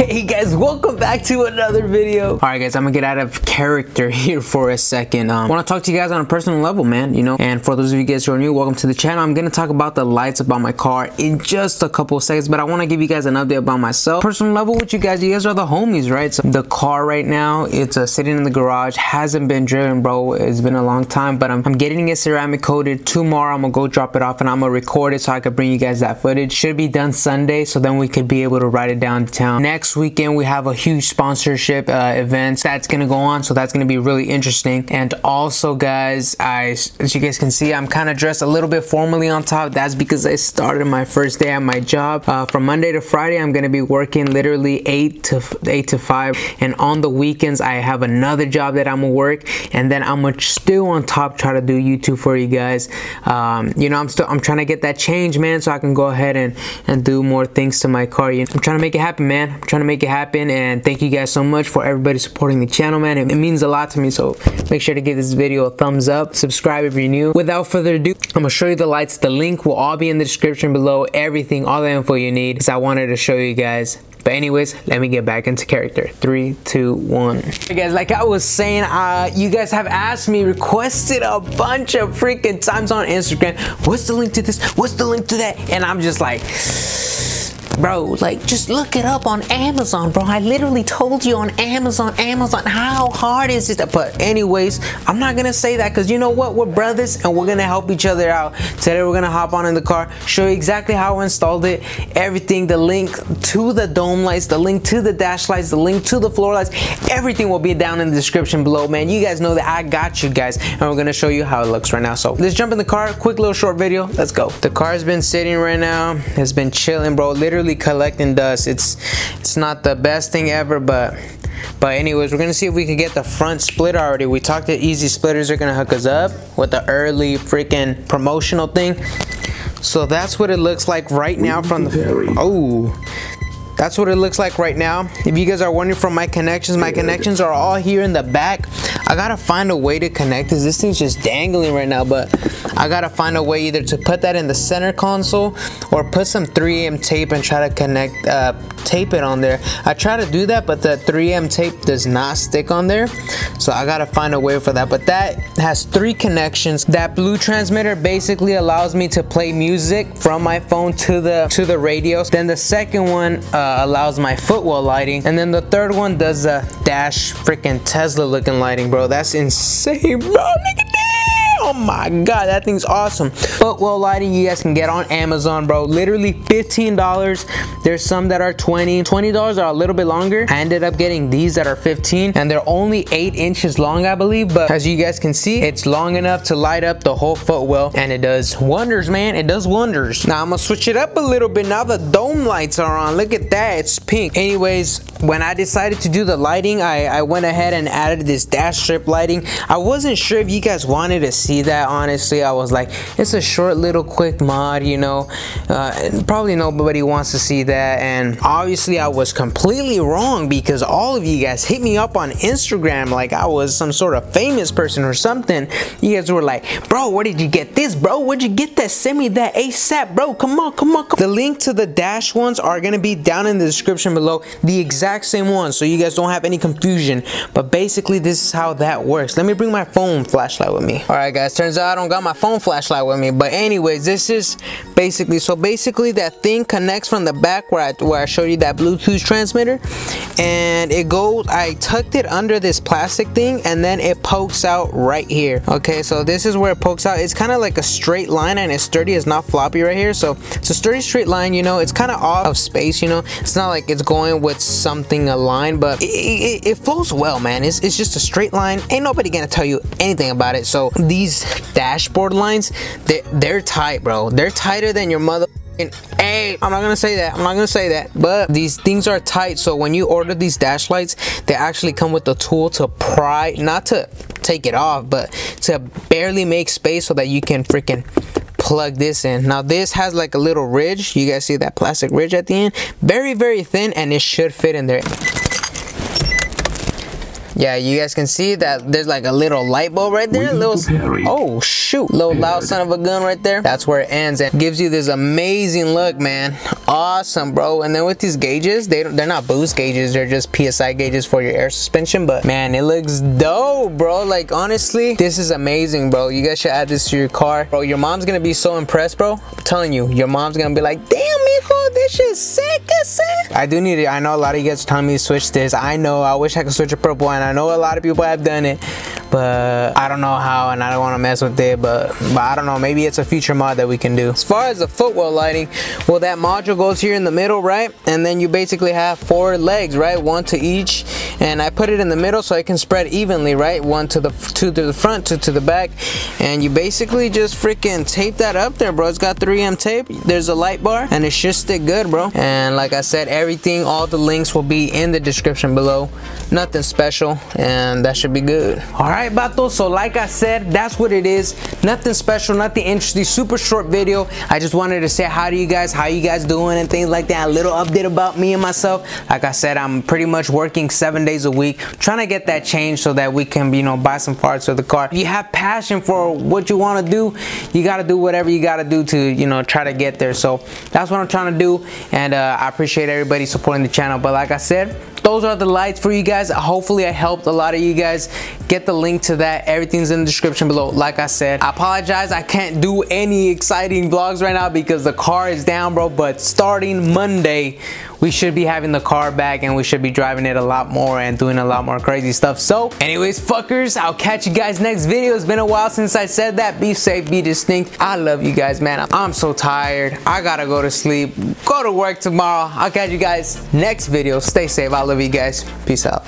Hey guys, welcome back to another video. Alright guys, I'm gonna get out of character here for a second. I want to talk to you guys on a personal level, man, you know. And for those of you guys who are new, welcome to the channel. I'm gonna talk about the lights about my car in just a couple of seconds, but I want to give you guys an update about myself. Personal level with you guys are the homies, right? So the car right now, it's sitting in the garage, hasn't been driven, bro. It's been a long time, but I'm getting it ceramic coated. Tomorrow I'm gonna go drop it off and I'm gonna record it so I could bring you guys that footage. Should be done Sunday, so then we could be able to ride it downtown. Next weekend we have a huge sponsorship event that's gonna go on, so that's gonna be really interesting. And also guys, as you guys can see, I'm kind of dressed a little bit formally on top. That's because I started my first day at my job. From Monday to Friday I'm gonna be working literally 8 to 5, and on the weekends I have another job that I'm gonna work, and then I'm gonna still on top try to do YouTube for you guys. You know, I'm trying to get that change, man, so I can go ahead and do more things to my car. I'm trying to make it happen, man. I'm trying to make it happen, and thank you guys so much for everybody supporting the channel, man. It means a lot to me, so make sure to give this video a thumbs up, subscribe if you're new. Without further ado, I'm gonna show you the lights. The link will all be in the description below. Everything, all the info you need, because I wanted to show you guys. But anyways, let me get back into character. 3, 2, 1. Hey guys, like I was saying, you guys have asked me, requested a bunch of freaking times on Instagram, what's the link to this, what's the link to that? And I'm just like, bro, like, just look it up on Amazon, bro. I literally told you on Amazon. How hard is it? But anyways, I'm not gonna say that, because you know what, we're brothers and we're gonna help each other out. Today we're gonna hop on in the car, show you exactly how I installed it, everything, the link to the dome lights, the link to the dash lights, the link to the floor lights, everything will be down in the description below, man. You guys know that I got you guys, and we're gonna show you how it looks right now. So let's jump in the car, quick little short video, let's go. The car's been sitting right now, it's been chilling, bro, literally collecting dust. It's not the best thing ever, but anyways, we're gonna see if we can get the front splitter already. We talked to Easy Splitters, are gonna hook us up with the early freaking promotional thing. So that's what it looks like right now from the that's what it looks like right now. If you guys are wondering from my connections are all here in the back. I gotta find a way to connect this thing's just dangling right now, but I gotta find a way either to put that in the center console or put some 3M tape and try to connect tape it on there. I try to do that, but the 3M tape does not stick on there, so I gotta find a way for that. But that has 3 connections. That blue transmitter basically allows me to play music from my phone to the radio. Then the second one allows my footwell lighting, and then the third one does the dash freaking Tesla looking lighting, bro. That's insane, bro. Look at that. Oh my god, that thing's awesome. Footwell lighting you guys can get on Amazon, bro. Literally $15. There's some that are $20 are a little bit longer. I ended up getting these that are 15, and they're only 8 inches long, I believe, but as you guys can see, it's long enough to light up the whole footwell, and it does wonders, man. It does wonders. Now I'm gonna switch it up a little bit. Now the dome lights are on. Look at that, it's pink. Anyways, when I decided to do the lighting, I went ahead and added this dash strip lighting. I wasn't sure if you guys wanted to see that, honestly. I was like, it's a short little quick mod, you know, probably nobody wants to see that. And obviously I was completely wrong, because all of you guys hit me up on Instagram like I was some sort of famous person or something. You guys were like, bro, where did you get this, bro? Where'd you get that? Send me that ASAP, bro. Come on. The link to the dash ones are gonna be down in the description below, the exact same ones, so you guys don't have any confusion. But basically this is how that works. Let me bring my phone flashlight with me. All right guys, turns out I don't got my phone flashlight with me, but anyways, this is basically that thing connects from the back where I showed you that Bluetooth transmitter, and it goes, I tucked it under this plastic thing, and then it pokes out right here. Okay, so this is where it pokes out. It's kind of like a straight line, and it's sturdy, it's not floppy right here. So it's a sturdy straight line, you know. It's kind of off of space, you know. It's not like it's going with something aligned, but it flows well, man. It's just a straight line. Ain't nobody gonna tell you anything about it. So these dashboard lines, they're tight, bro. They're tighter than your mother. Hey, I'm not gonna say that, but these things are tight. So when you order these dash lights, they actually come with the tool to pry, not to take it off, but to barely make space so that you can freaking plug this in. Now this has like a little ridge. You guys see that plastic ridge at the end? Very, very thin, and it should fit in there. Yeah, you guys can see that there's like a little light bulb right there. Oh shoot, little loud son of a gun right there. That's where it ends and gives you this amazing look, man. Awesome, bro. And then with these gauges, they're not boost gauges, they're just PSI gauges for your air suspension. But man, it looks dope, bro. Like honestly, this is amazing, bro. You guys should add this to your car, bro. Your mom's gonna be so impressed, bro. I'm telling you, your mom's gonna be like, damn, mijo, this shit's sick. I do need it. I know a lot of you guys are telling me to switch this. I know, I wish I could switch a purple, and I know a lot of people have done it, but I don't know how, and I don't want to mess with it, but I don't know, maybe it's a future mod that we can do. As far as the footwell lighting, well, that module goes here in the middle, right? And then you basically have 4 legs, right? 1 to each, and I put it in the middle so it can spread evenly, right? 1 to the front, 2 to the back, and you basically just freaking tape that up there, bro. It's got 3M tape. There's a light bar, and it should stick good, bro. And like I said, everything, all the links will be in the description below. Nothing special, and that should be good. All right, vatos, so like I said, that's what it is. Nothing special, nothing interesting, super short video. I just wanted to say hi to you guys, how you guys doing and things like that. A little update about me and myself. Like I said, I'm pretty much working 7 days a week, trying to get that change so that we can, you know, buy some parts for the car. If you have passion for what you want to do, you got to do whatever you got to do to, you know, try to get there. So that's what I'm trying to do, and I appreciate everybody supporting the channel. But like I said, those are the lights for you guys. Hopefully I helped a lot of you guys. Get the link to that. Everything's in the description below. Like I said, I apologize, I can't do any exciting vlogs right now because the car is down, bro. But starting Monday, we should be having the car back, and we should be driving it a lot more and doing a lot more crazy stuff. So anyways, fuckers, I'll catch you guys next video. It's been a while since I said that. Be safe, be distinct. I love you guys, man. I'm so tired. I gotta go to sleep, go to work tomorrow. I'll catch you guys next video. Stay safe. I love you guys. Peace out.